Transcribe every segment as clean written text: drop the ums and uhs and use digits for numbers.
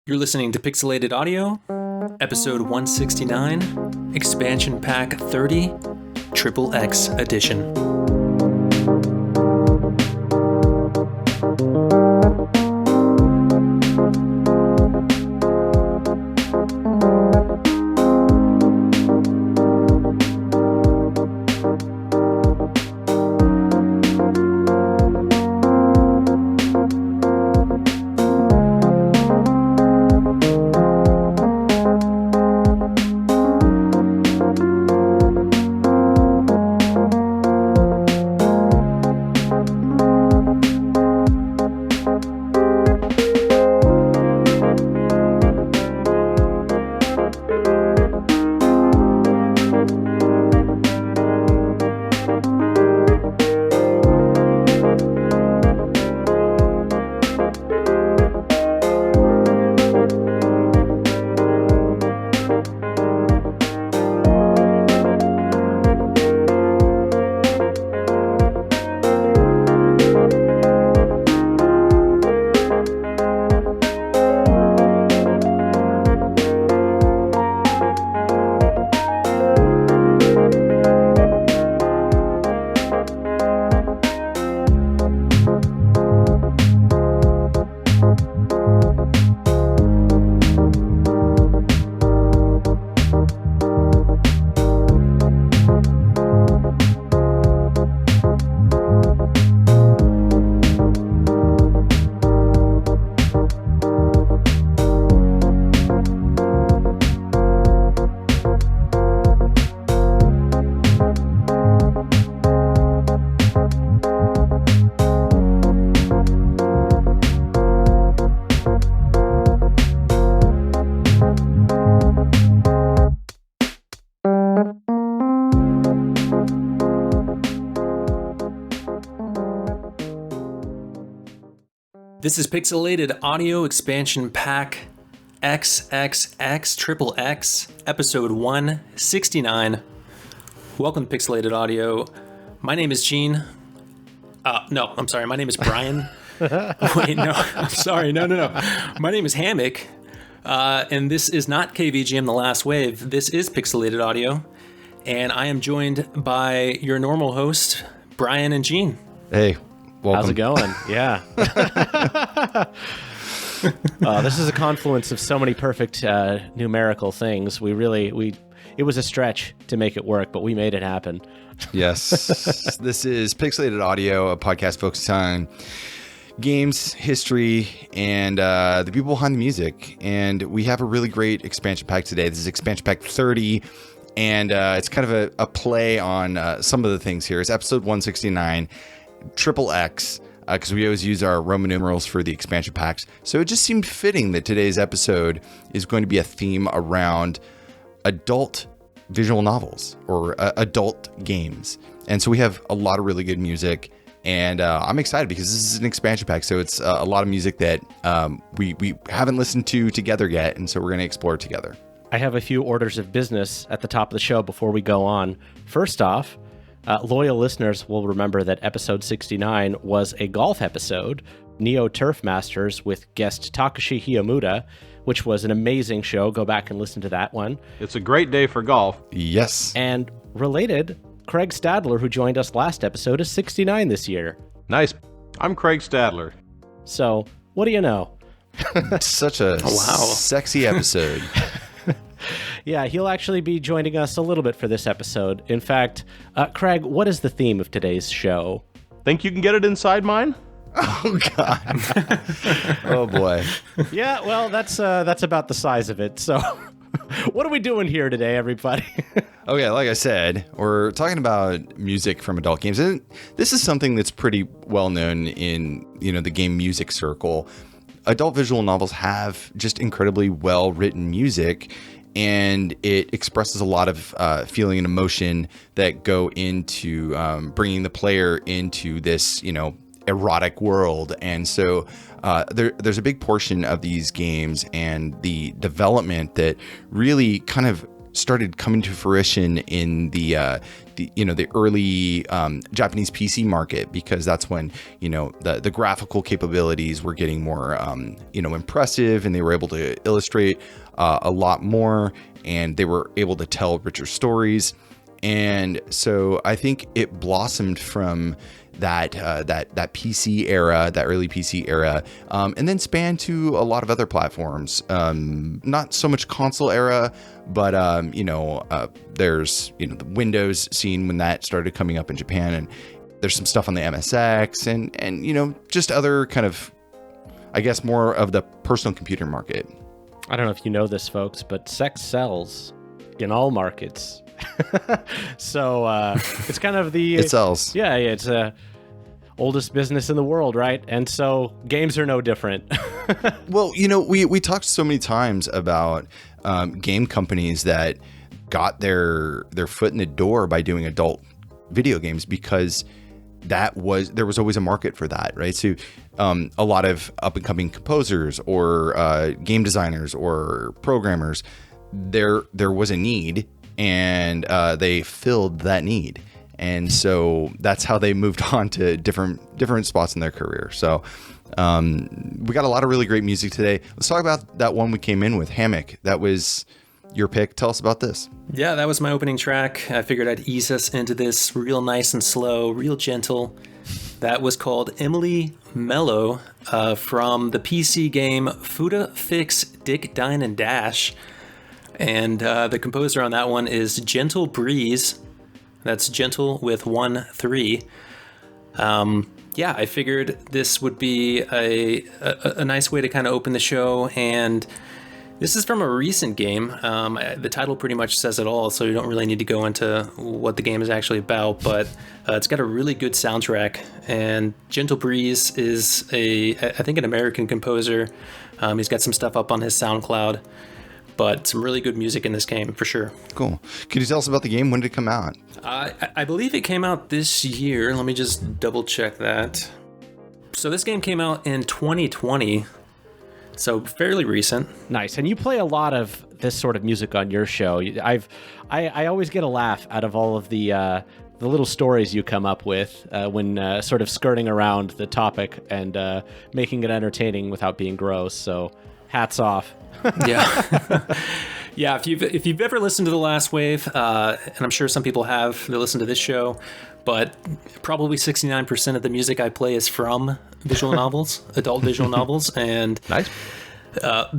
You're listening to Pixelated Audio, episode 169, Expansion Pack 30, XXX edition. This is Pixelated Audio Expansion Pack XXX, episode 169. Welcome to Pixelated Audio. My name is Gene. No, I'm sorry. My name is Brian. Wait, no, I'm sorry. No. My name is Hammock. And this is not KVGM The Last Wave. This is Pixelated Audio. And I am joined by your normal host, Brian and Gene. Hey. Welcome. How's it going? Yeah. This is a confluence of so many perfect numerical things. It was a stretch to make it work, but we made it happen. Yes. This is Pixelated Audio, a podcast focused on games, history, and the people behind the music. And we have a really great expansion pack today. This is Expansion Pack 30. And it's kind of a play on some of the things here. It's episode 169. XXX, because we always use our Roman numerals for the expansion packs. So it just seemed fitting that today's episode is going to be a theme around adult visual novels or adult games. And so we have a lot of really good music. And I'm excited because this is an expansion pack. So it's a lot of music that we haven't listened to together yet. And so we're going to explore it together. I have a few orders of business at the top of the show before we go on. First off, loyal listeners will remember that episode 69 was a golf episode, Neo Turf Masters, with guest Takashi Hiyamura, which was an amazing show. Go back and listen to that one. It's a great day for golf. Yes. And related, Craig Stadler, who joined us last episode, is 69 this year. Nice. I'm Craig Stadler. So, what do you know? Such a sexy episode. Yeah, he'll actually be joining us a little bit for this episode. In fact, Craig, what is the theme of today's show? Think you can get it inside mine? Oh, God. Oh, boy. Yeah, well, that's about the size of it. So what are we doing here today, everybody? Okay, like I said, we're talking about music from adult games. And this is something that's pretty well known in, the game music circle. Adult visual novels have just incredibly well-written music, and it expresses a lot of feeling and emotion that go into bringing the player into this, erotic world. And so there's a big portion of these games and the development that really kind of started coming to fruition in the early Japanese PC market, because that's when the graphical capabilities were getting more impressive, and they were able to illustrate a lot more, and they were able to tell richer stories. And so I think it blossomed from that PC era, that early PC era, and then spanned to a lot of other platforms. Not so much console era, but there's the Windows scene when that started coming up in Japan, and there's some stuff on the MSX, and just other kind of, I guess, more of the personal computer market. I don't know if you know this, folks, but sex sells in all markets. So it's kind of the it sells. Yeah, it's oldest business in the world, right? And so games are no different. Well, we talked so many times about game companies that got their foot in the door by doing adult video games, because there was always a market for that, right? So a lot of up and coming composers or game designers or programmers, there was a need, and they filled that need. And so that's how they moved on to different spots in their career. So we got a lot of really great music today. Let's talk about that one we came in with, Hammock. That was your pick. Tell us about this. Yeah, that was my opening track. I figured I'd ease us into this real nice and slow, real gentle. That was called Emily Mellow from the PC game Futa Fix Dick Dine and Dash. And the composer on that one is Gentle Breeze. That's gentle with 1-3. Yeah, I figured this would be a nice way to kind of open the show. And this is from a recent game. The title pretty much says it all, so you don't really need to go into what the game is actually about. But it's got a really good soundtrack. And Gentle Breeze is I think an American composer. He's got some stuff up on his SoundCloud. But some really good music in this game, for sure. Cool. Could you tell us about the game? When did it come out? I believe it came out this year. Let me just double check that. So this game came out in 2020, so fairly recent. Nice. And you play a lot of this sort of music on your show. I always get a laugh out of all of the little stories you come up with when sort of skirting around the topic and making it entertaining without being gross. So hats off. Yeah. Yeah, if you've ever listened to The Last Wave, and I'm sure some people have, they listen to this show, but probably 69% of the music I play is from visual novels, adult visual novels, and nice.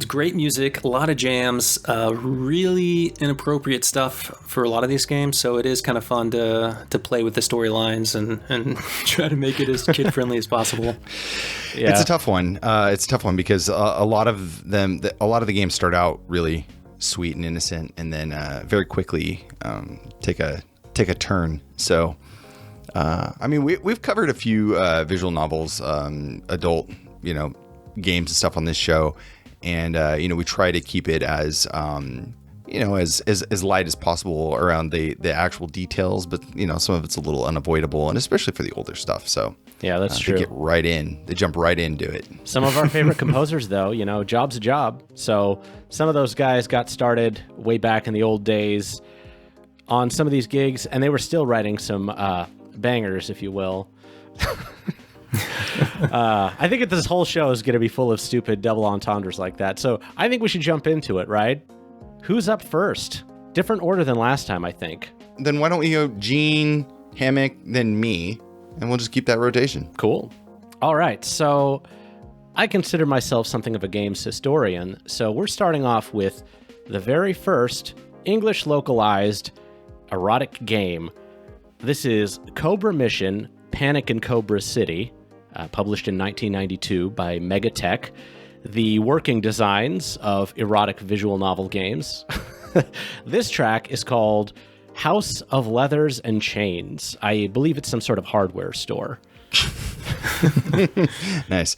Great music, a lot of jams, really inappropriate stuff for a lot of these games, so it is kind of fun to play with the storylines and try to make it as kid-friendly as possible. Yeah. It's a tough one. Because a lot of the games start out really sweet and innocent, and then very quickly take a turn. So, we've covered a few visual novels, adult, games and stuff on this show. And, we try to keep it as, as light as possible around the actual details. But, some of it's a little unavoidable, and especially for the older stuff. So, yeah, that's true. They jump right into it. Some of our favorite composers, though, job's a job. So some of those guys got started way back in the old days on some of these gigs, and they were still writing some bangers, if you will. I think this whole show is going to be full of stupid double entendres like that. So I think we should jump into it, right? Who's up first? Different order than last time, I think. Then why don't we go Gene, Hammock, then me, and we'll just keep that rotation. Cool. All right. So I consider myself something of a games historian. So we're starting off with the very first English localized erotic game. This is Cobra Mission Panic in Cobra City, published in 1992 by Megatech, the working designs of erotic visual novel games. This track is called House of Leathers and Chains. I believe it's some sort of hardware store. Nice.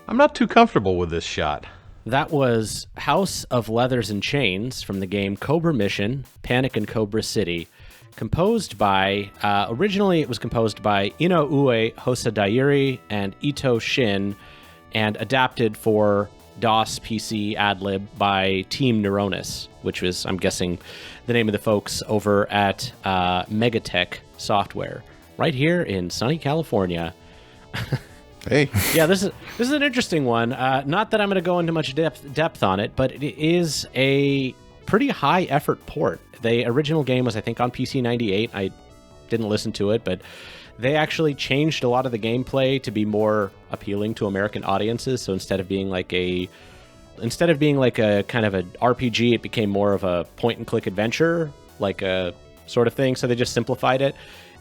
I'm not too comfortable with this shot. That was House of Leathers and Chains from the game Cobra Mission, Panic in Cobra City. Composed by, originally it was composed by Inoue Hosadairi and Itou Shin, and adapted for DOS PC ad-lib by Team Neuronous, which was, I'm guessing, the name of the folks over at Megatech Software, right here in sunny California. Hey. Yeah, this is an interesting one. Not that I'm going to go into much depth on it, but it is a pretty high effort port. The original game was, I think, on PC 98. I didn't listen to it, but they actually changed a lot of the gameplay to be more appealing to American audiences. So instead of being like a kind of a RPG, it became more of a point and click adventure, like a sort of thing. So they just simplified it,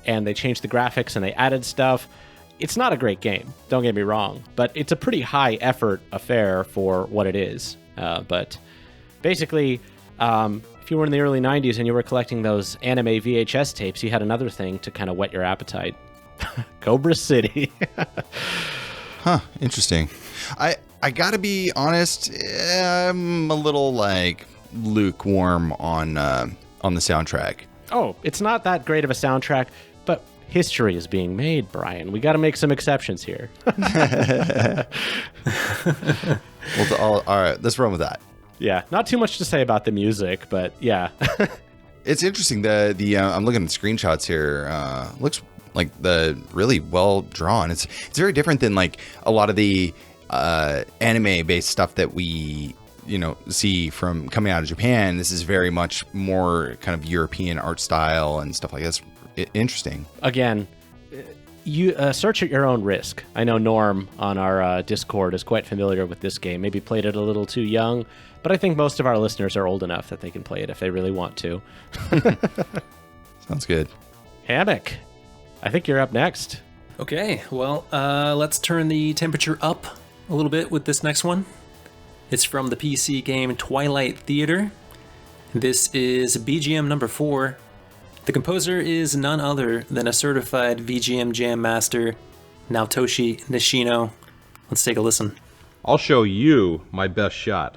and they changed the graphics and they added stuff. It's not a great game, don't get me wrong, but it's a pretty high effort affair for what it is. But basically, if you were in the early 90s and you were collecting those anime VHS tapes, you had another thing to kind of whet your appetite. Cobra City. Huh, interesting. I gotta be honest, I'm a little like lukewarm on the soundtrack. Oh, it's not that great of a soundtrack, but history is being made, Brian. We got to make some exceptions here. Well, all right, let's run with that. Yeah, not too much to say about the music, but yeah. It's interesting. The I'm looking at the screenshots here. Looks like the really well drawn. It's very different than like a lot of the anime based stuff that we see from coming out of Japan. This is very much more kind of European art style and stuff like that. It's interesting. Again, you search at your own risk. I know Norm on our Discord is quite familiar with this game. Maybe played it a little too young, but I think most of our listeners are old enough that they can play it if they really want to. Sounds good. Hammock, I think you're up next. Okay, well, let's turn the temperature up a little bit with this next one. It's from the PC game Twilight Theater. This is BGM number 4. The composer is none other than a certified VGM Jam Master, Naotoshi Nishino. Let's take a listen. I'll show you my best shot.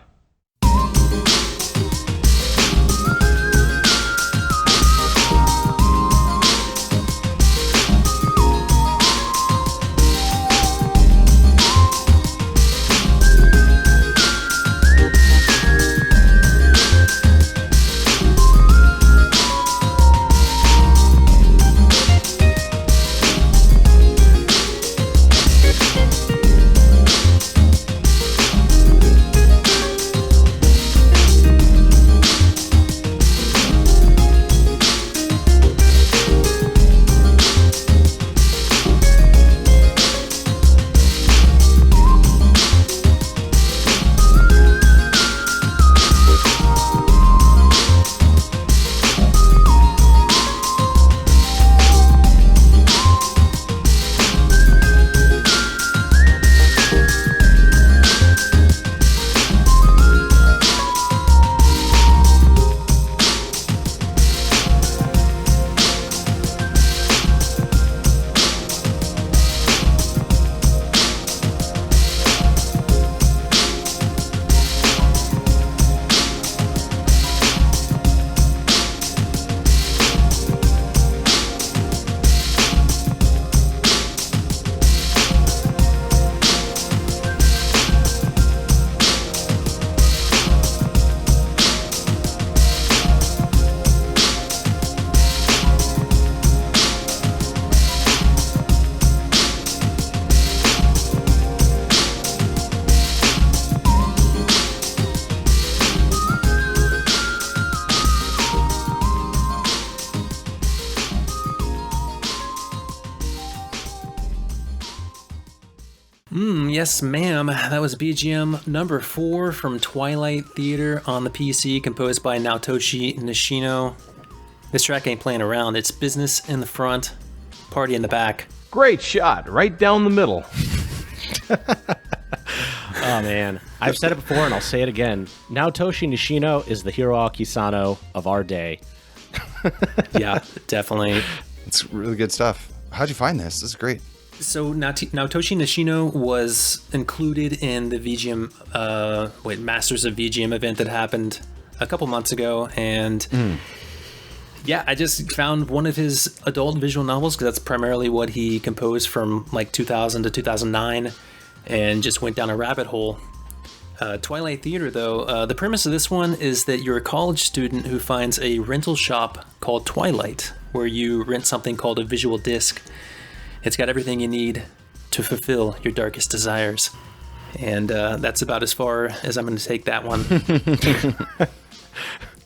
Yes, ma'am. That was BGM number 4 from Twilight Theater on the PC, composed by Naotoshi Nishino. This track ain't playing around. It's business in the front, party in the back. Great shot, right down the middle. Oh, man. I've said it before, and I'll say it again. Naotoshi Nishino is the Hiroaki Sano of our day. Yeah, definitely. It's really good stuff. How'd you find this? This is great. So Naotoshi Nishino was included in the VGM, Masters of VGM event that happened a couple months ago, and yeah, I just found one of his adult visual novels because that's primarily what he composed from like 2000 to 2009, and just went down a rabbit hole. Twilight Theater, though, the premise of this one is that you're a college student who finds a rental shop called Twilight, where you rent something called a visual disc. It's got everything you need to fulfill your darkest desires. And that's about as far as I'm going to take that one.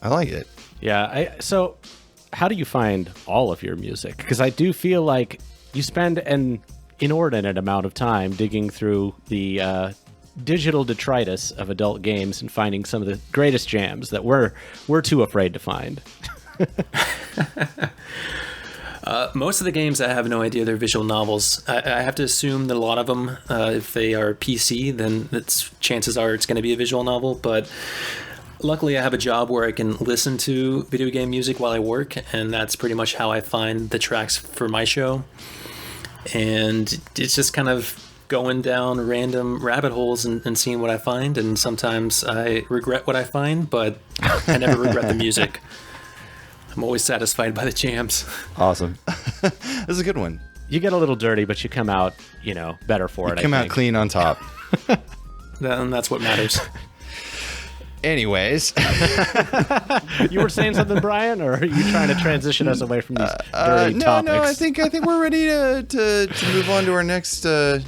I like it. Yeah. So how do you find all of your music? Because I do feel like you spend an inordinate amount of time digging through the digital detritus of adult games and finding some of the greatest jams that we're too afraid to find. Most of the games, I have no idea they're visual novels. I have to assume that a lot of them, if they are PC, then chances are it's going to be a visual novel. But luckily, I have a job where I can listen to video game music while I work, and that's pretty much how I find the tracks for my show. And it's just kind of going down random rabbit holes and seeing what I find. And sometimes I regret what I find, but I never regret the music. I'm always satisfied by the jams. Awesome. This is a good one. You get a little dirty, but you come out, better for it. You come out clean on top. And that's what matters. Anyways. You were saying something, Brian, or are you trying to transition us away from these dirty topics? No, I think we're ready to move on to our next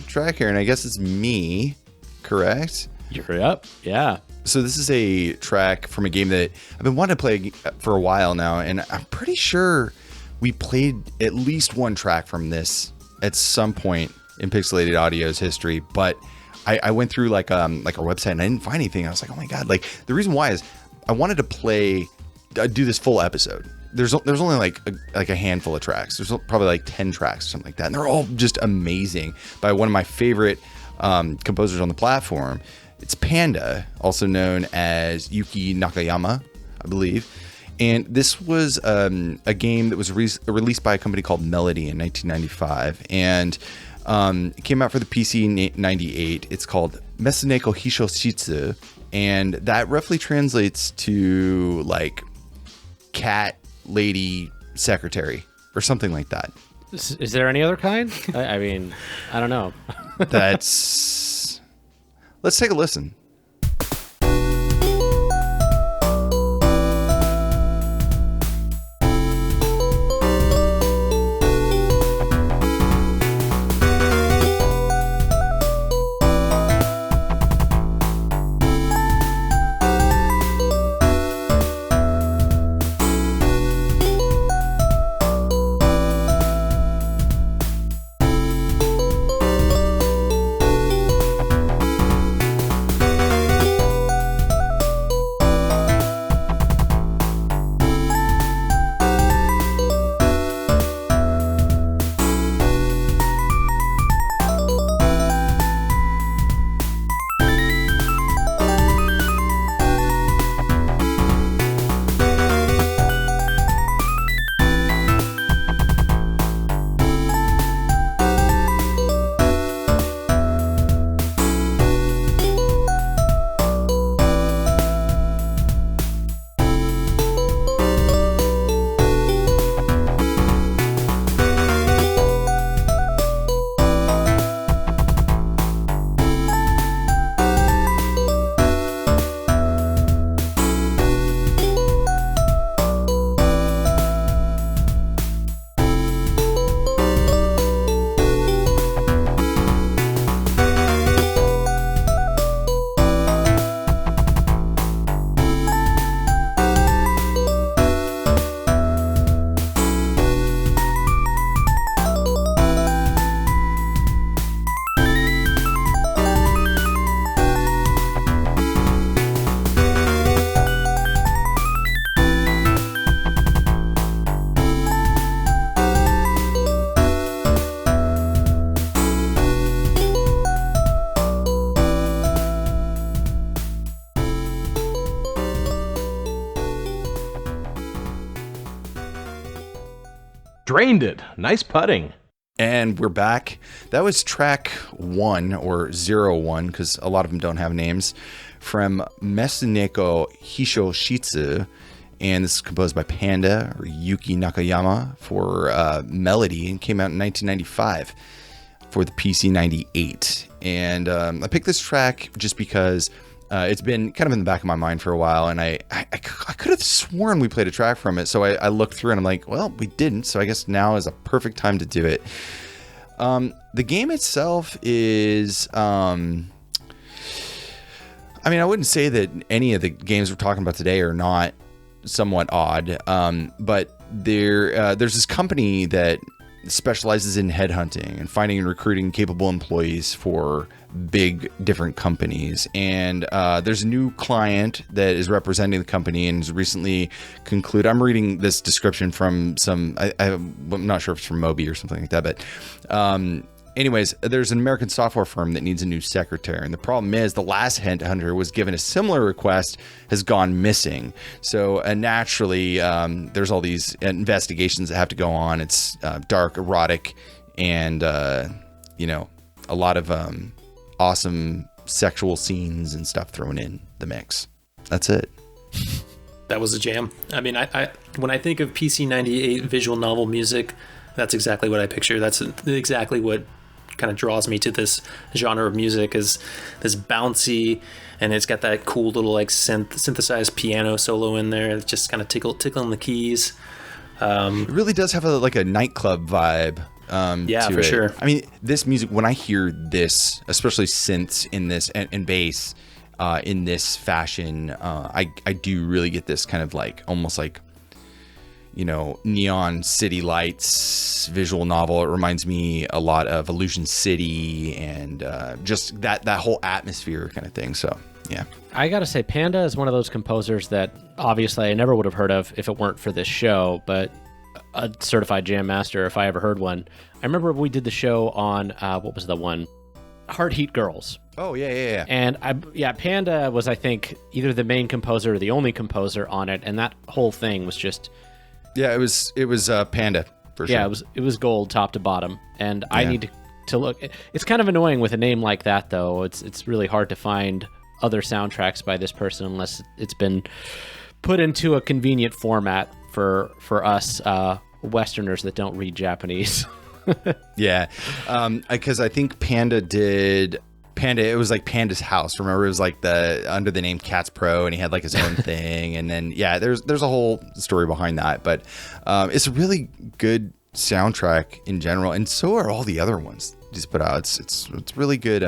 track here, and I guess it's me, correct? You're up, yeah. So this is a track from a game that I've been wanting to play for a while now, and I'm pretty sure we played at least one track from this at some point in Pixelated Audio's history, but I went through like our website and I didn't find anything. I was like, oh my god! Like the reason why is I wanted to do this full episode. There's only like a handful of tracks. There's probably like 10 tracks or something like that, and they're all just amazing by one of my favorite composers on the platform. It's Panda, also known as Yuki Nakayama, I believe. And this was a game that was released by a company called Melody in 1995. And it came out for the PC in 98. It's called Mesuneko Hishoshitsu. And that roughly translates to like cat lady secretary or something like that. Is there any other kind? I mean, I don't know. Let's take a listen. Drained it. Nice putting. And we're back. That was track 1 or 01, because a lot of them don't have names, from Mesuneko Hishoshitsu. And this is composed by Panda or Yuki Nakayama for Melody, and came out in 1995 for the PC 98. And I picked this track just because it's been kind of in the back of my mind for a while, and I could have sworn we played a track from it. So I looked through and I'm like, well, we didn't. So I guess now is a perfect time to do it. The game itself is, I mean, I wouldn't say that any of the games we're talking about today are not somewhat odd. But there's this company that specializes in headhunting and finding and recruiting capable employees for big different companies, and there's a new client that is representing the company and has recently concluded. I'm reading this description from some I'm not sure if it's from Moby or something like that, but anyways, there's an American software firm that needs a new secretary, and the problem is the last headhunter was given a similar request, has gone missing. So naturally, there's all these investigations that have to go on. It's dark, erotic, and you know, a lot of awesome sexual scenes and stuff thrown in the mix. That's it. That was a jam. I mean, I when I think of PC 98 visual novel music, that's exactly what I picture. That's exactly what kind of draws me to this genre of music, is this bouncy, and it's got that cool little like synthesized piano solo in there. It's just kind of tickling the keys. It really does have a nightclub vibe. Yeah, for sure. I mean, this music, when I hear this, especially synths in this and bass in this fashion, I do really get this kind of like almost like, you know, neon city lights visual novel. It reminds me a lot of Illusion City and just that whole atmosphere kind of thing. So yeah, I gotta say, Panda is one of those composers that obviously I never would have heard of if it weren't for this show, but a certified jam master if I ever heard one. I remember we did the show on what was the one, Heart Heat Girls. Oh yeah. And Panda was, I think, either the main composer or the only composer on it, and that whole thing was just, yeah, it was Panda for sure. Yeah, it was gold top to bottom. And I need to look. It's kind of annoying with a name like that, though. It's really hard to find other soundtracks by this person unless it's been put into a convenient format for us Westerners that don't read Japanese. Yeah, because I think Panda, it was like Panda's house. Remember, it was like under the name Cats Pro, and he had like his own thing. And then there's a whole story behind that. But it's a really good soundtrack in general, and so are all the other ones he's put out. It's really good,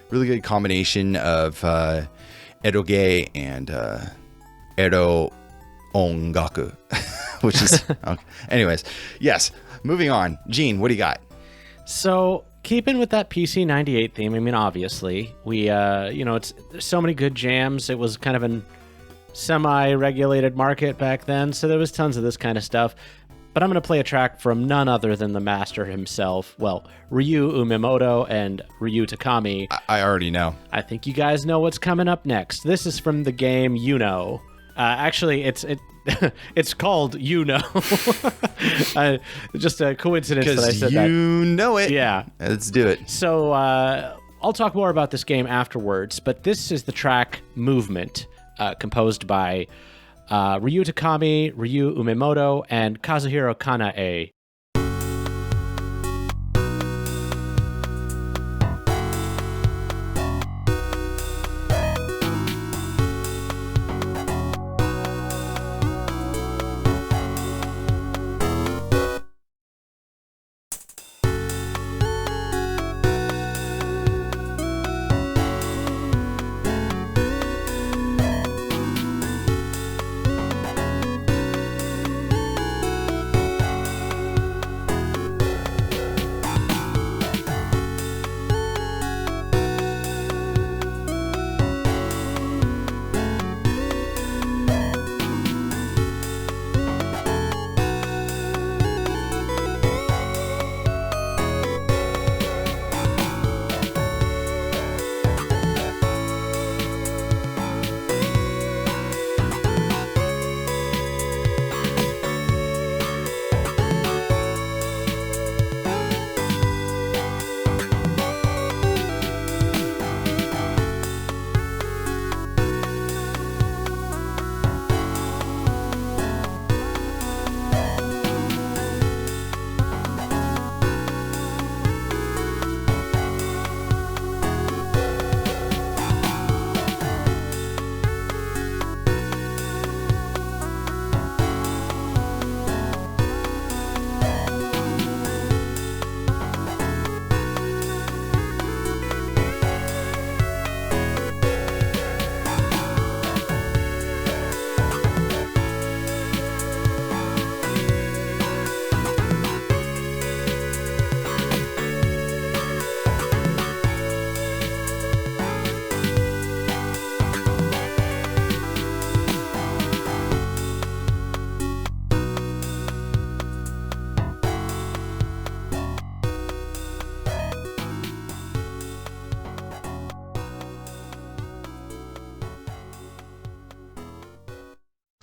really good combination of eroge and ero ongaku, which is okay. Anyways, yes. Moving on, Gene, what do you got? So, keeping with that PC 98 theme, I mean, obviously, we, there's so many good jams. It was kind of an semi-regulated market back then, so there was tons of this kind of stuff. But I'm going to play a track from none other than the master himself. Well, Ryu Umemoto and Ryu Takami. I already know. I think you guys know what's coming up next. This is from the game Inoue. Actually, it's called just a coincidence that I said that. You know it. Yeah. Let's do it. So I'll talk more about this game afterwards, but this is the track Movement, composed by Ryu Takami, Ryu Umemoto, and Kazuhiro Kanae.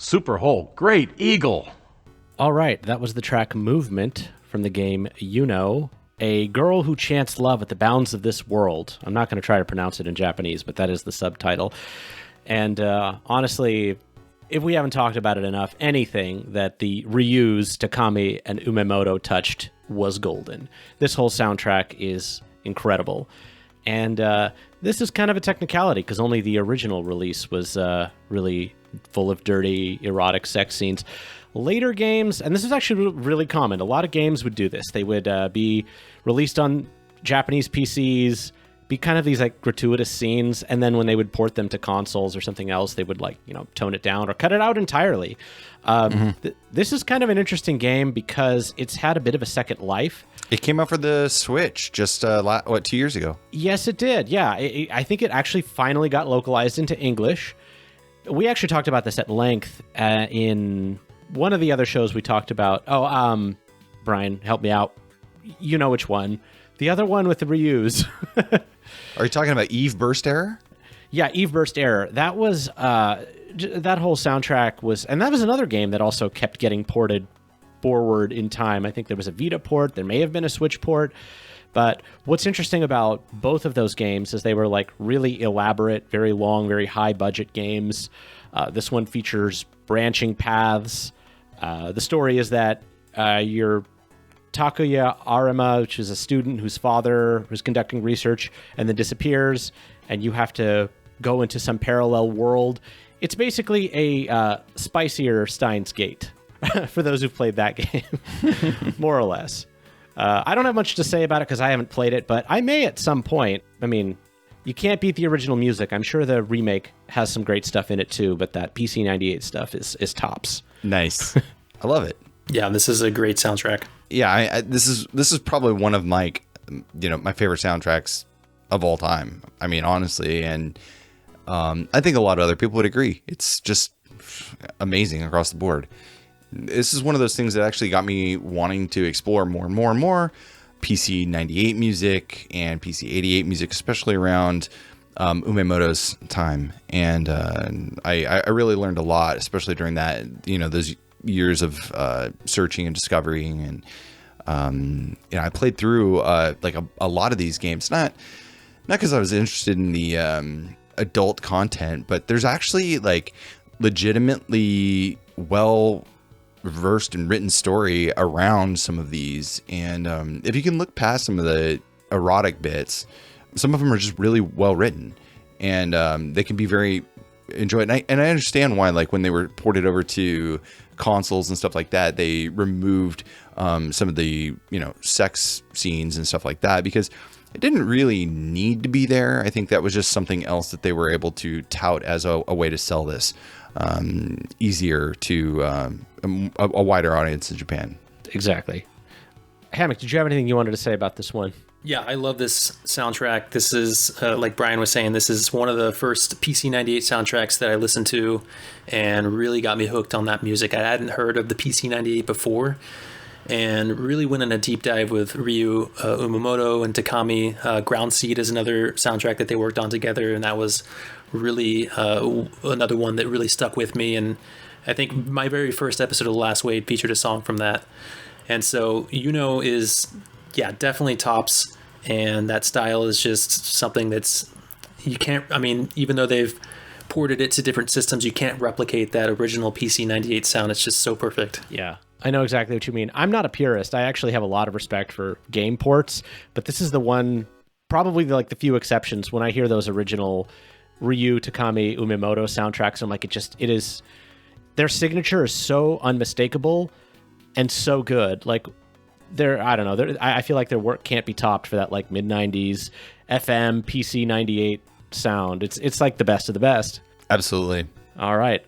Super Hulk, great eagle. All right, that was the track Movement from the game Inoue, a girl who chants love at the bounds of this world. I'm not going to try to pronounce it in Japanese, but that is the subtitle. And honestly, if we haven't talked about it enough, anything that the Ryus, Takami, and Umemoto touched was golden. This whole soundtrack is incredible. And this is kind of a technicality, because only the original release was really full of dirty, erotic sex scenes. Later games, and this is actually really common, a lot of games would do this. They would be released on Japanese PCs, be kind of these like gratuitous scenes, and then when they would port them to consoles or something else, they would tone it down or cut it out entirely. This is kind of an interesting game because it's had a bit of a second life. It came out for the Switch just 2 years ago? Yes, it did. Yeah, I think it actually finally got localized into English. We actually talked about this at length in one of the other shows we talked about. Brian, help me out. You know which one. The other one with the Ryus. Are you talking about Eve Burst Error? Yeah, Eve Burst Error. That was that whole soundtrack was, and that was another game that also kept getting ported forward in time. I think there was a Vita port. There may have been a Switch port. But what's interesting about both of those games is they were like really elaborate, very long, very high budget games. This one features branching paths. The story is that you're Takuya Arima, which is a student whose father was conducting research and then disappears, and you have to go into some parallel world. It's basically a spicier Steins Gate for those who've played that game, more or less. I don't have much to say about it because I haven't played it, but I may at some point. I mean, you can't beat the original music. I'm sure the remake has some great stuff in it too, but that PC 98 stuff is tops. Nice. I love it. Yeah, this is a great soundtrack. Yeah, this is probably one of my favorite soundtracks of all time. I mean, honestly, and I think a lot of other people would agree. It's just amazing across the board. This is one of those things that actually got me wanting to explore more and more and more PC 98 music and PC 88 music, especially around Umemoto's time. And I really learned a lot, especially during that, those years of searching and discovering. And I played through like a lot of these games, not because I was interested in the adult content, but there's actually like legitimately well versed and written story around some of these. And if you can look past some of the erotic bits, some of them are just really well written, and they can be very enjoyed. And I understand why, like when they were ported over to consoles and stuff like that, they removed some of the sex scenes and stuff like that, because it didn't really need to be there. I think that was just something else that they were able to tout as a way to sell this easier to a wider audience in Japan. Exactly. Hammock, did you have anything you wanted to say about this one? Yeah, I love this soundtrack. This is, like Brian was saying, this is one of the first PC 98 soundtracks that I listened to and really got me hooked on that music. I hadn't heard of the PC 98 before, and really went in a deep dive with Ryu Umemoto and Takami. Ground Seed is another soundtrack that they worked on together, and that was really another one that really stuck with me. And I think my very first episode of The Last Wade featured a song from that. And so is, yeah, definitely tops. And that style is just something that's, you can't, I mean, even though they've ported it to different systems, you can't replicate that original PC 98 sound. It's just so perfect. Yeah, I know exactly what you mean. I'm not a purist. I actually have a lot of respect for game ports, but this is the one, probably like the few exceptions, when I hear those original Ryu, Takami, Umemoto soundtracks, I'm like, it is, their signature is so unmistakable and so good. Like, I feel like their work can't be topped for that like mid-90s FM PC 98 sound. It's like the best of the best. Absolutely. All right.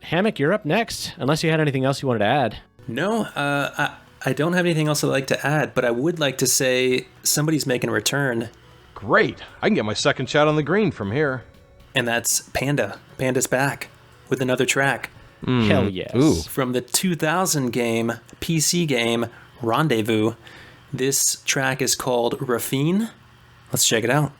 Hammock, you're up next, unless you had anything else you wanted to add. No, I don't have anything else I'd like to add, but I would like to say somebody's making a return. Great. I can get my second shot on the green from here. And that's Panda. Panda's back with another track. Hell yes. Ooh. From the 2000 game, PC game, Rendezvous. This track is called Raffiné. Let's check it out.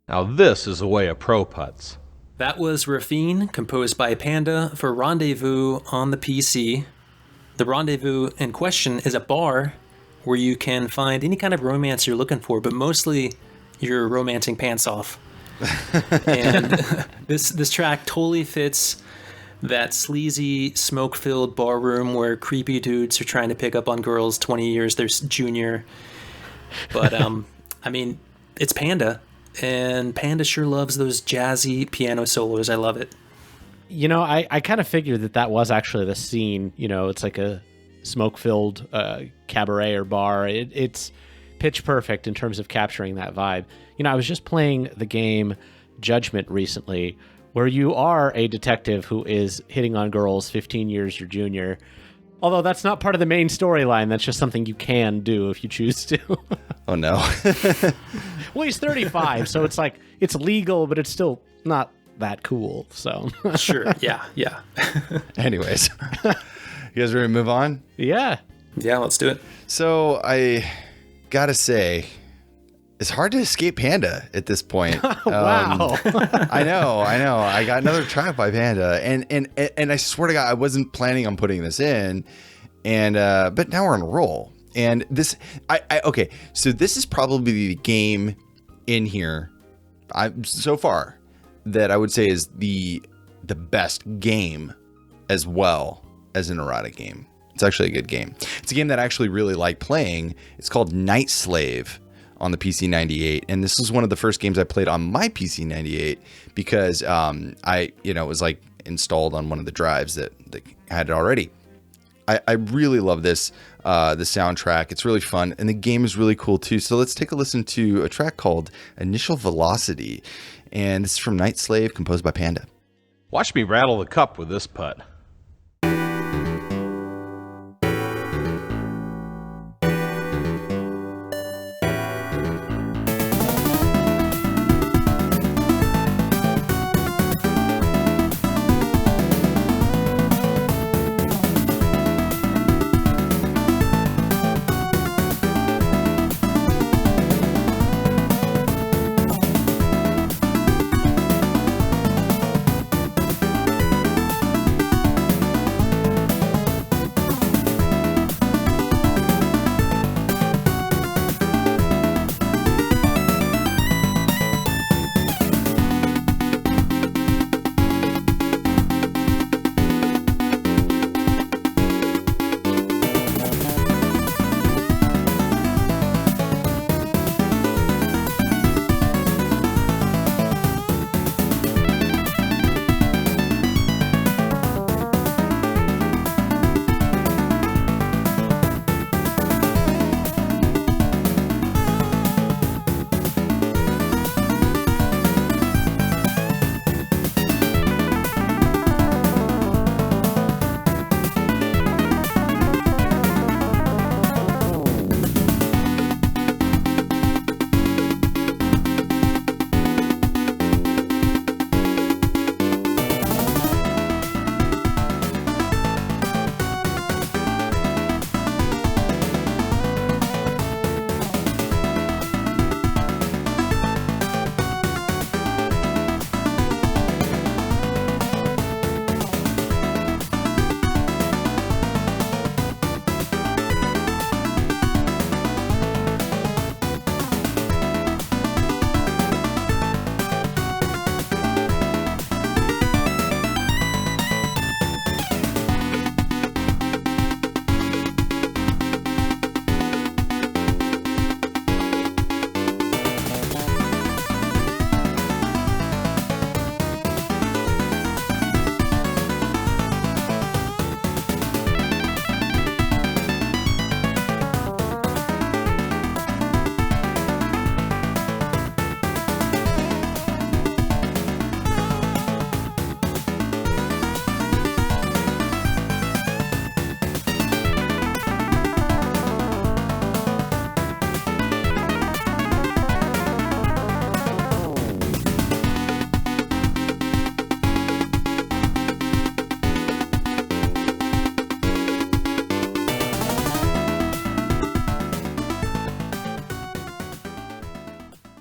Now this is the way of pro putts. That was Raffiné, composed by Panda for Rendezvous on the PC. The Rendezvous in question is a bar where you can find any kind of romance you're looking for, but mostly you're romancing pants off. And this track totally fits that sleazy, smoke-filled bar room where creepy dudes are trying to pick up on girls 20 years their junior. But, I mean, it's Panda, and Panda sure loves those jazzy piano solos. I love it. You know, I kind of figured that was actually the scene. You know, it's like a smoke-filled cabaret or bar. It's pitch perfect in terms of capturing that vibe. You know, I was just playing the game Judgment recently, where you are a detective who is hitting on girls 15 years your junior. Although that's not part of the main storyline. That's just something you can do if you choose to. Oh, no. Well, he's 35, so it's like, it's legal, but it's still not that cool, so. Sure, yeah. Anyways, you guys ready to move on? Yeah. Yeah, let's do it. So I gotta say, it's hard to escape Panda at this point. Wow. I know. I got another track by Panda, and I swear to God, I wasn't planning on putting this in, and but now we're on a roll. And this, okay. So this is probably the game in here, so far, that I would say is the best game, as well as an erotic game. It's actually a good game. It's a game that I actually really like playing. It's called Night Slave on the PC 98, and this was one of the first games I played on my PC 98 because it was like installed on one of the drives that had it already. I really love this, the soundtrack. It's really fun, and the game is really cool too. So let's take a listen to a track called Initial Velocity, and this is from Night Slave, composed by Panda. Watch me rattle the cup with this putt.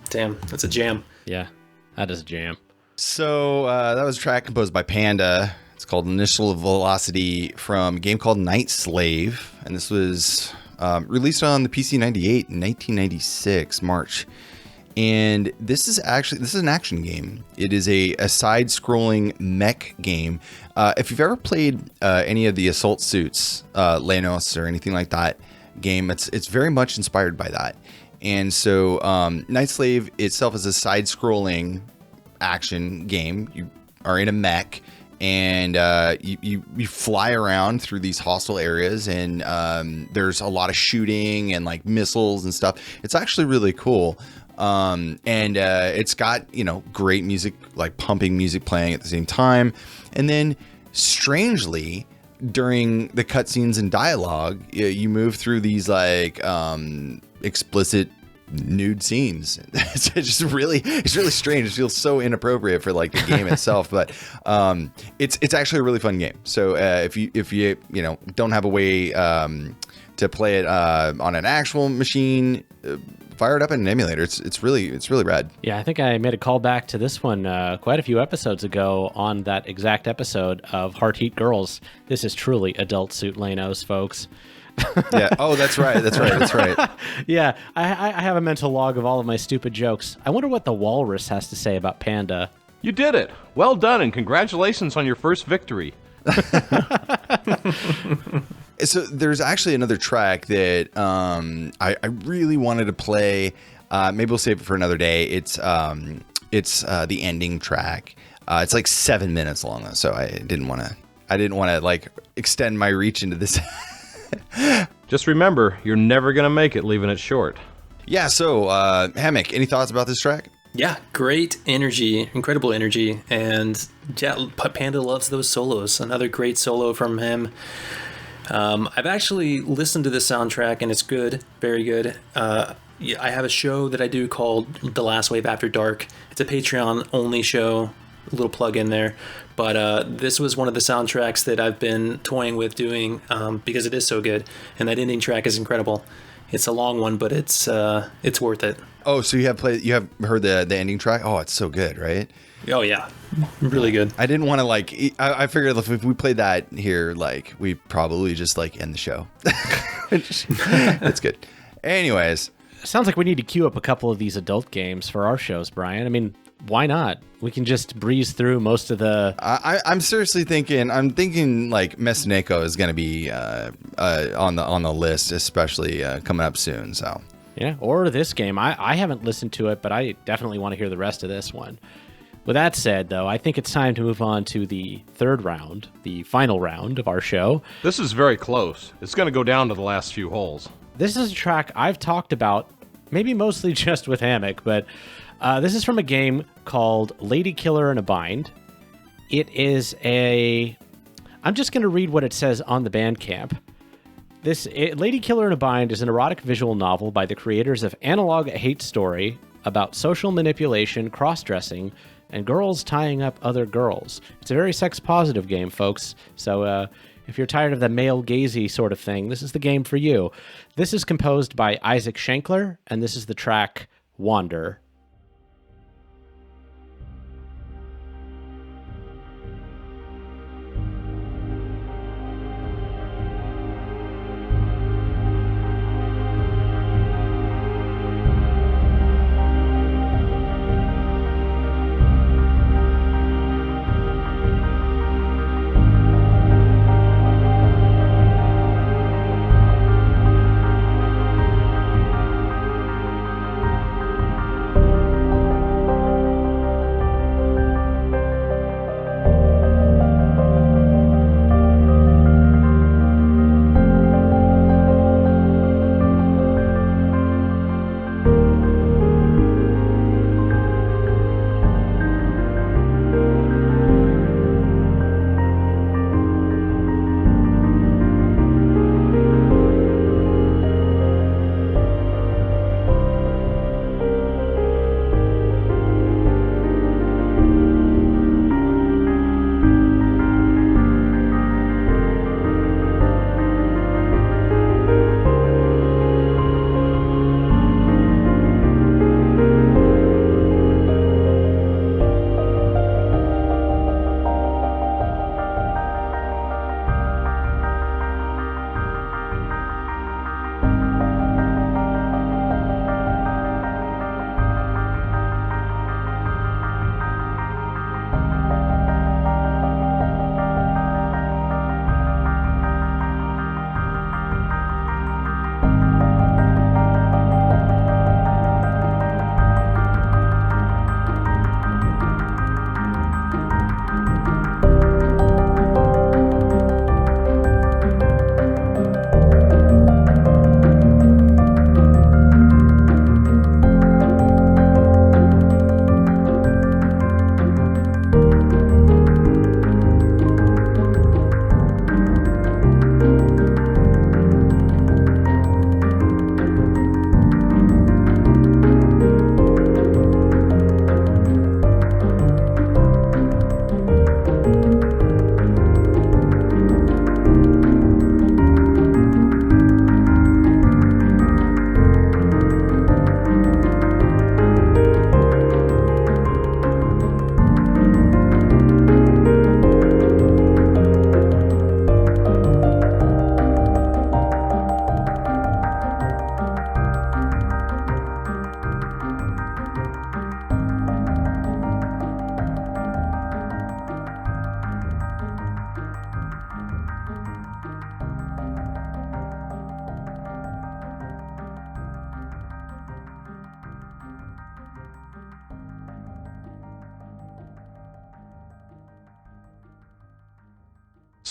Damn, that's a jam. Yeah. That is a jam. So that was a track composed by Panda. It's called Initial Velocity from a game called Night Slave. And this was released on the PC 98 in 1996, March. And this is an action game. It is a side-scrolling mech game. If you've ever played any of the Assault Suits, Neuronous or anything like that game, it's very much inspired by that. And so Night Slave itself is a side-scrolling action game. You are in a mech, and you fly around through these hostile areas, and there's a lot of shooting and like missiles and stuff. It's actually really cool. And it's got, great music, like pumping music playing at the same time. And then strangely, during the cutscenes and dialogue, you move through these like explicit nude scenes. It's really strange. It feels so inappropriate for like the game itself, but it's actually a really fun game. So if you don't have a way to play it on an actual machine, fire it up in an emulator. It's really rad. Yeah, I think I made a call back to this one quite a few episodes ago on that exact episode of Heart Heat Girls. This is truly adult suit Lanos, folks. Yeah. Oh, that's right. Yeah, I have a mental log of all of my stupid jokes. I wonder what the walrus has to say about Panda. You did it. Well done, and congratulations on your first victory. So there's actually another track that I really wanted to play. Maybe we'll save it for another day. It's the ending track. It's like 7 minutes long, though, so I didn't want to like extend my reach into this. Just remember, you're never going to make it leaving it short. Yeah, so Hammock, any thoughts about this track? Yeah, great energy, incredible energy, and yeah, Panda loves those solos. Another great solo from him. I've actually listened to this soundtrack, and it's good, very good. I have a show that I do called The Last Wave After Dark. It's a Patreon-only show, a little plug in there. But this was one of the soundtracks that I've been toying with doing because it is so good, and that ending track is incredible. It's a long one, but it's worth it. Oh, so you have heard the ending track? Oh, it's so good, right? Oh yeah, really good. I didn't want to I figured if we played that here, we probably just end the show. That's good. Anyways, sounds like we need to queue up a couple of these adult games for our shows, Brian. I mean, why not? We can just breeze through most of the. I'm seriously thinking. I'm thinking Mesuneko is going to be on the list, especially coming up soon. So yeah, or this game. I haven't listened to it, but I definitely want to hear the rest of this one. With that said, though, I think it's time to move on to the third round, the final round of our show. This is very close. It's going to go down to the last few holes. This is a track I've talked about, maybe mostly just with Hammock, but this is from a game called Lady Killer in a Bind. It is I'm just going to read what it says on the Bandcamp. Lady Killer in a Bind is an erotic visual novel by the creators of Analog Hate Story about social manipulation, cross-dressing, and girls tying up other girls. It's a very sex-positive game, folks. So if you're tired of the male-gazy sort of thing, this is the game for you. This is composed by Isaac Schankler, and this is the track Wander.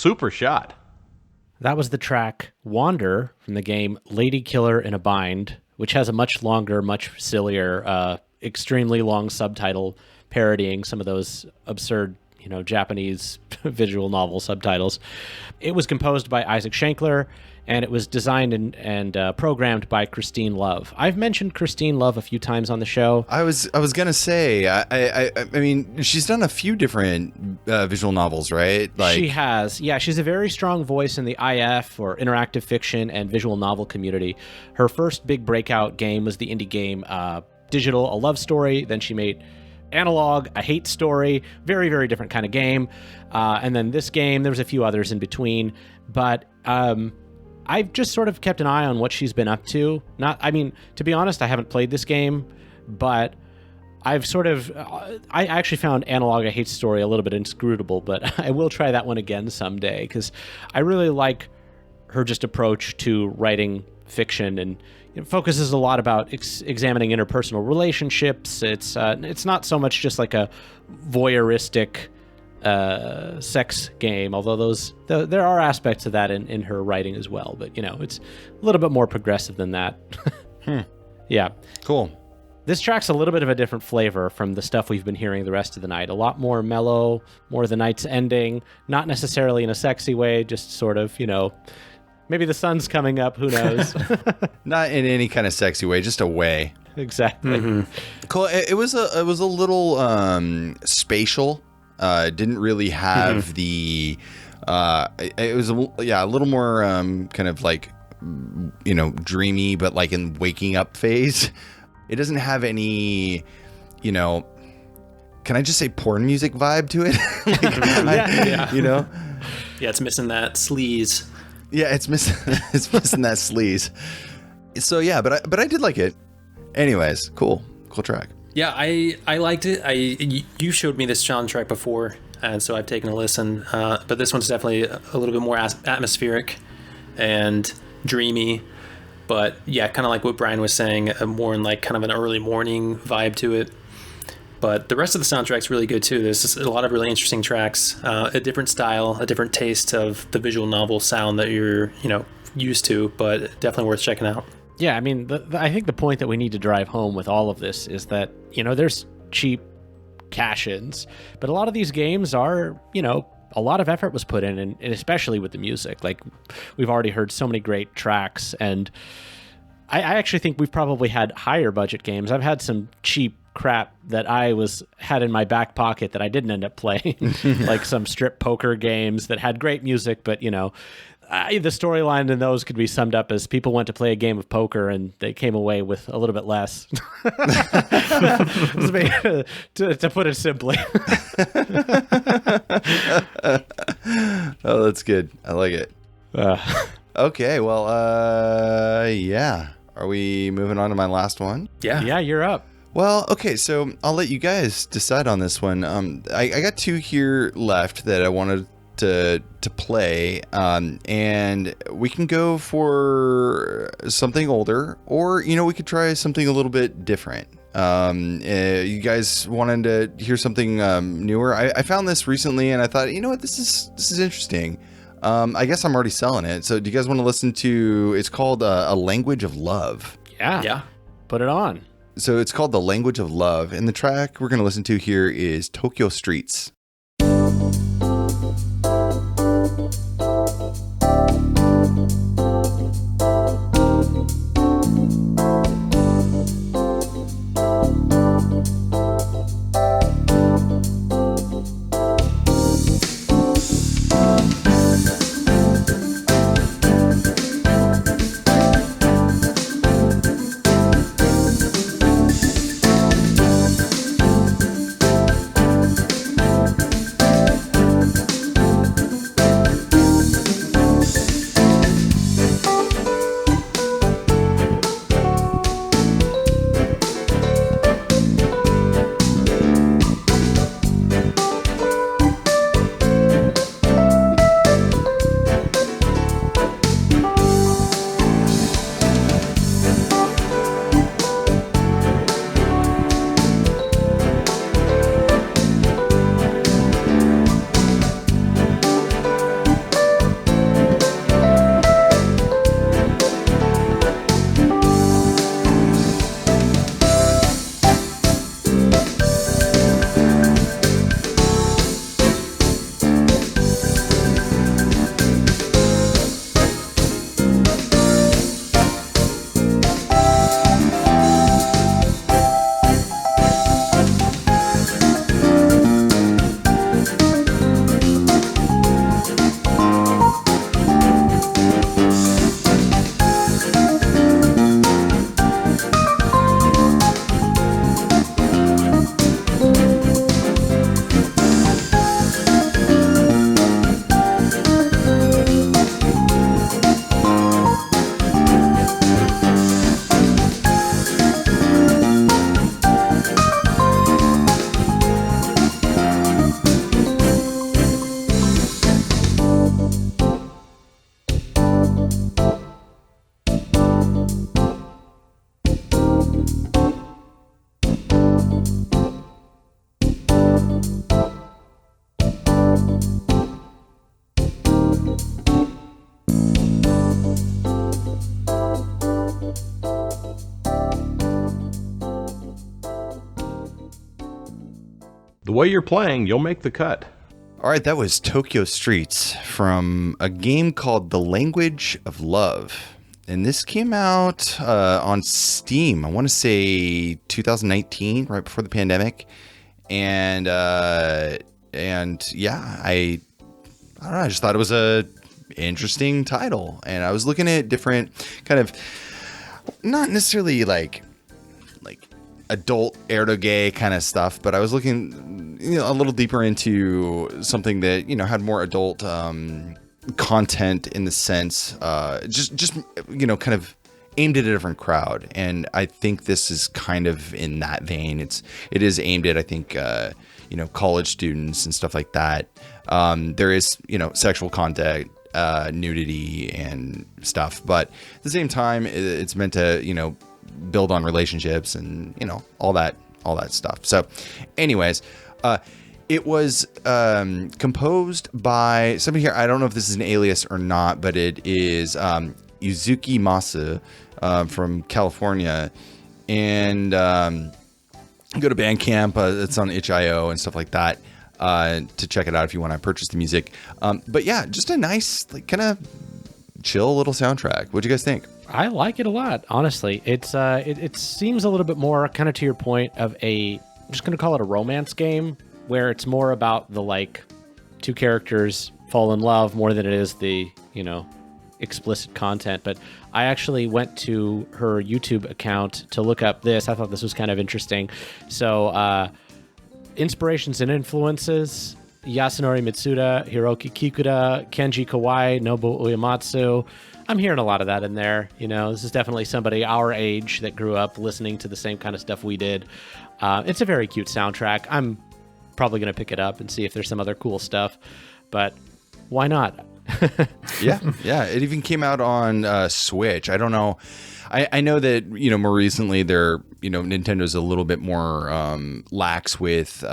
super shot. That was the track Wander from the game Lady Killer in a Bind, which has a much longer, much sillier, extremely long subtitle parodying some of those absurd, Japanese visual novel subtitles. It was composed by Isaac Schankler, and it was designed and programmed by Christine Love. I've mentioned Christine Love a few times on the show. I was gonna say, I mean, she's done a few different visual novels, right? She has, yeah. She's a very strong voice in the IF or interactive fiction and visual novel community. Her first big breakout game was the indie game Digital, a Love Story. Then she made Analog, a hate story, very, very different kind of game. And then this game, there was a few others in between, but I've just sort of kept an eye on what she's been up to. To be honest, I haven't played this game, but I've sort of, I actually found Analog, a hate story a little bit inscrutable, but I will try that one again someday, because I really like her just approach to writing fiction, and it focuses a lot about examining interpersonal relationships. It's not so much just like a voyeuristic sex game, although there are aspects of that in her writing as well. But it's a little bit more progressive than that. Yeah, cool. This track's a little bit of a different flavor from the stuff we've been hearing the rest of the night. A lot more mellow, more the night's ending, not necessarily in a sexy way, just sort of maybe the sun's coming up, who knows? Not in any kind of sexy way, just a way. Exactly. Mm-hmm. Cool. It was a little spatial. Didn't really have the. It was a little more kind of like dreamy, but like in waking up phase. It doesn't have any, can I just say porn music vibe to it? Yeah. Yeah, it's missing that sleaze. Yeah, it's missing that sleaze. So yeah, but I did like it. Anyways, cool track. Yeah, I liked it. You showed me this soundtrack before, and so I've taken a listen. But this one's definitely a little bit more atmospheric and dreamy. But yeah, kind of like what Brian was saying, more in like kind of an early morning vibe to it. But the rest of the soundtrack's really good too. There's a lot of really interesting tracks, a different style, a different taste of the visual novel sound that you're, used to, but definitely worth checking out. Yeah, I mean, I think the point that we need to drive home with all of this is that, there's cheap cash-ins, but a lot of these games are, a lot of effort was put in, and especially with the music. Like, we've already heard so many great tracks, and I actually think we've probably had higher budget games. I've had some cheap crap that I had in my back pocket that I didn't end up playing, like some strip poker games that had great music, but the storyline in those could be summed up as people went to play a game of poker and they came away with a little bit less. to put it simply. Oh, that's good. I like it. Okay, well, yeah. Are we moving on to my last one? Yeah, you're up. Well, okay, so I'll let you guys decide on this one. I got two here left that I wanted to play, and we can go for something older, or we could try something a little bit different. You guys wanted to hear something newer? I found this recently, and I thought, what, this is interesting. I guess I'm already selling it. So do you guys want to listen to? It's called A Language of Love. Yeah. Put it on. So it's called The Language of Love, and the track we're going to listen to here is Tokyo Streets. The way you're playing, you'll make the cut. All right, that was Tokyo Streets from a game called The Language of Love. And this came out on Steam, I want to say 2019, right before the pandemic. And yeah, I don't know, I just thought it was a interesting title. And I was looking at different kind of, not necessarily like adult eroge kind of stuff, but I was looking, a little deeper into something that, had more adult content in the sense, just kind of aimed at a different crowd. And I think this is kind of in that vein. It is aimed at, I think, college students and stuff like that. There is, sexual content, nudity and stuff, but at the same time, it's meant to, build on relationships and, all that stuff. So anyways, it was composed by somebody here. I don't know if this is an alias or not, but it is Yuzuki Masu from California. And go to Bandcamp. It's on itch.io and stuff like that to check it out if you want to purchase the music. But yeah, just a nice, kind of chill little soundtrack. What'd you guys think? I like it a lot, honestly. It's it seems a little bit more kind of to your point of I'm just going to call it a romance game, where it's more about the two characters fall in love more than it is the, explicit content. But I actually went to her YouTube account to look up this. I thought this was kind of interesting. So inspirations and influences: Yasunori Mitsuda, Hiroki Kikuta, Kenji Kawai, Nobu Uematsu. I'm hearing a lot of that in there. This is definitely somebody our age that grew up listening to the same kind of stuff we did. It's a very cute soundtrack. I'm probably going to pick it up and see if there's some other cool stuff, but why not? Yeah. It even came out on Switch. I don't know. I know that, more recently Nintendo's a little bit more lax with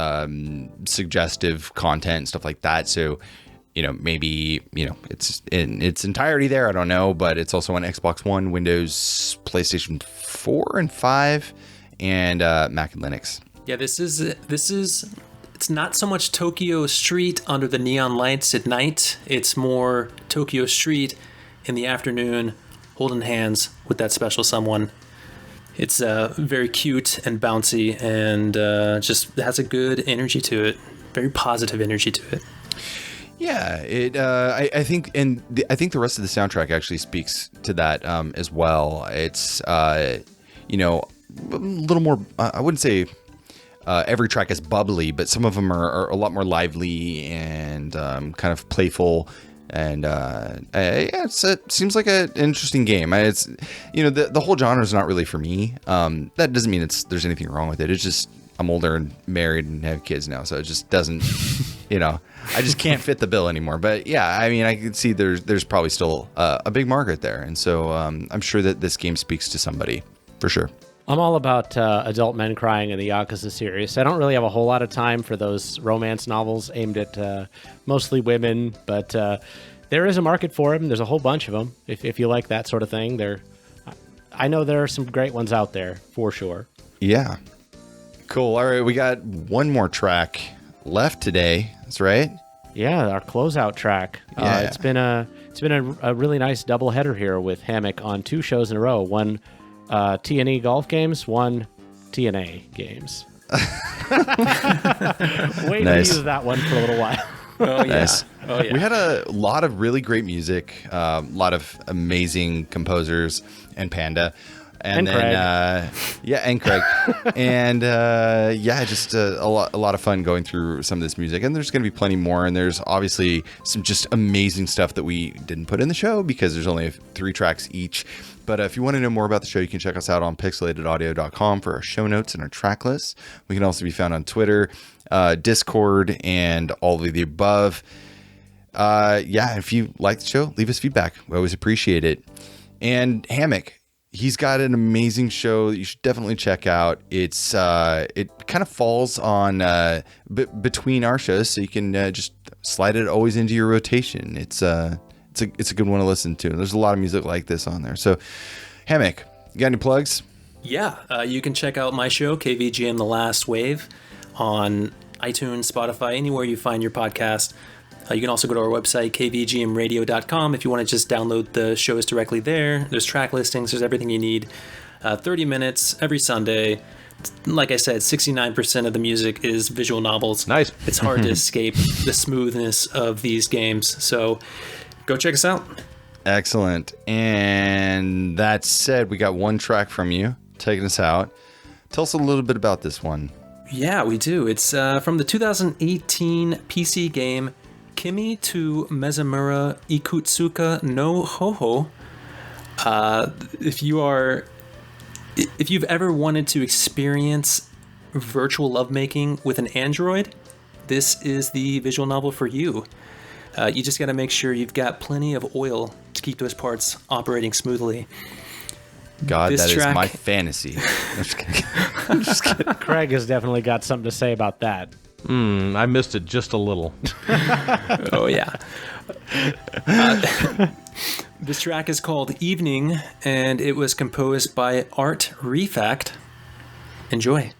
suggestive content and stuff like that. So, maybe, it's in its entirety there. I don't know, but it's also on Xbox One, Windows, PlayStation 4 and 5, and Mac and Linux. Yeah, this is it's not so much Tokyo Street under the neon lights at night. It's more Tokyo Street in the afternoon, holding hands with that special someone. It's very cute and bouncy, and just has a good energy to it. Very positive energy to it. Yeah, I think, and I think the rest of the soundtrack actually speaks to that as well. It's a little more. I wouldn't say every track is bubbly, but some of them are a lot more lively and kind of playful. And it seems like an interesting game. It's the whole genre is not really for me. That doesn't mean there's anything wrong with it. It's just I'm older and married and have kids now, so it just doesn't. I just can't fit the bill anymore. But yeah, I mean, I can see there's probably still a big market there, and so I'm sure that this game speaks to somebody for sure. I'm all about adult men crying in the Yakuza series. I don't really have a whole lot of time for those romance novels aimed at mostly women, but there is a market for them. There's a whole bunch of them. If you like that sort of thing, I know there are some great ones out there for sure. Yeah. Cool. All right, we got one more track left today. That's right. Yeah, our closeout track. Yeah. It's been a really nice doubleheader here with Hammock on 2 shows in a row. One T&E golf games, one TNA games. Wait to use that one for a little while. Oh yeah. Nice. Oh yeah. We had a lot of really great music, a lot of amazing composers, and Panda. And then, Craig. And Craig. And just a lot of fun going through some of this music. And there's going to be plenty more. And there's obviously some just amazing stuff that we didn't put in the show because there's only 3 tracks each. But if you want to know more about the show, you can check us out on pixelatedaudio.com for our show notes and our track lists. We can also be found on Twitter, Discord, and all of the above. If you like the show, leave us feedback. We always appreciate it. And Hammock, he's got an amazing show that you should definitely check out. It's it kind of falls on between our shows, so you can just slide it always into your rotation. It's a good one to listen to. There's a lot of music like this on there. So, Hammock, you got any plugs? Yeah, you can check out my show, KVGM The Last Wave, on iTunes, Spotify, anywhere you find your podcast. You can also go to our website, kvgmradio.com, if you want to just download the shows directly there. There's track listings, there's everything you need. 30 minutes every Sunday. Like I said, 69% of the music is visual novels. Nice. It's hard to escape the smoothness of these games. So go check us out. Excellent. And that said, we got one track from you taking us out. Tell us a little bit about this one. Yeah, we do. It's from the 2018 PC game Kimi to Mezumura Ikutsuka no Hoho. If you've ever wanted to experience virtual lovemaking with an android, this is the visual novel for you. You just got to make sure you've got plenty of oil to keep those parts operating smoothly. God, This that track- is my fantasy. I'm just kidding. Craig has definitely got something to say about that. I missed it just a little. Oh, yeah. This track is called Evening, and it was composed by Arte Refact. Enjoy.